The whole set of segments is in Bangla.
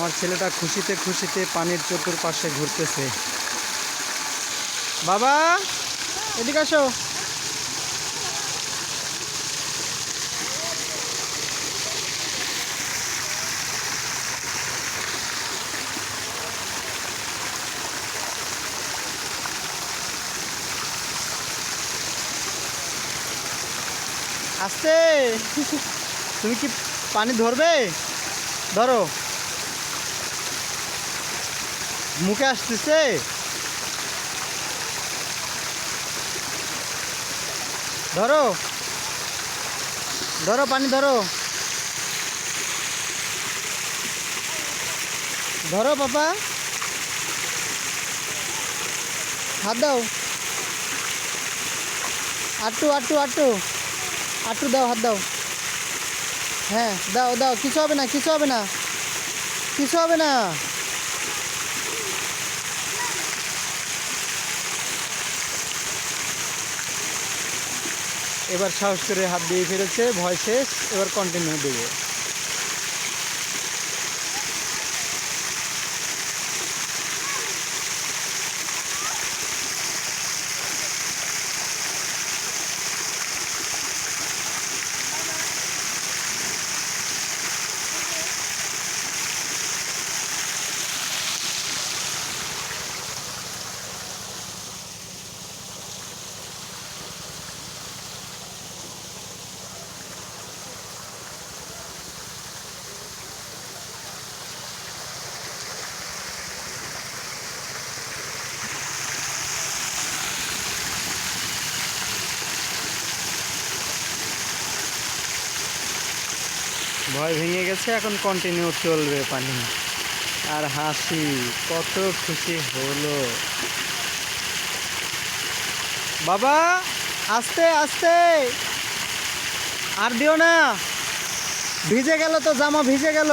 আমার ছেলেটা খুশিতে খুশিতে পানির চতুর্পাশে ঘুরতেছে। বাবা এদিকে আসো। আস্তে। তুমি কি পানি ধরবে? ধরো, মুখে আসতেছে। ধরো ধরো, পানি ধরো, ধরো পাপা, হাত দাও, আটটু আটটু আটটু আটটু দাও, হাত দাও। হ্যাঁ দাও দাও, কিছু হবে না, কিছু হবে না, কিছু হবে না। এবার সাহস করে হাত দিয়ে ফেলেছে, ভয় শেষ, এবার কন্টিনিউ দেবে। ভয় ভেঙে গেছে, এখন কন্টিনিউ চলবে পানি। আর হাসি, কত খুশি হলো। বাবা আস্তে আস্তে, আর দিও না, ভিজে গেল তো, জামা ভিজে গেল।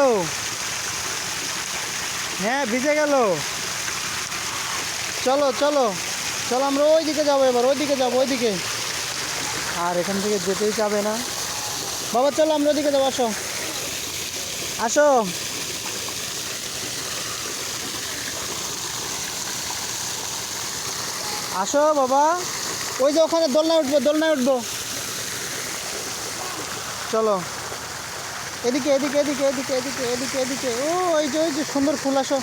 হ্যাঁ ভিজে গেল। চলো চলো চলো, আমরা ওইদিকে যাবো, এবার ওইদিকে যাবো, ওইদিকে। আর এখান থেকে যেতেই যাবে না। বাবা চলো, আমরা ওইদিকে যাবো, আসো আসো। আসো বাবা, ওই যে ওখানে দোলনায় উঠবো, দোলনায় উঠবো। চলো এদিকে এদিকে এদিকে এদিকে এদিকে এদিকে এদিকে, ও ওই যে সুন্দর ফুল, আসো।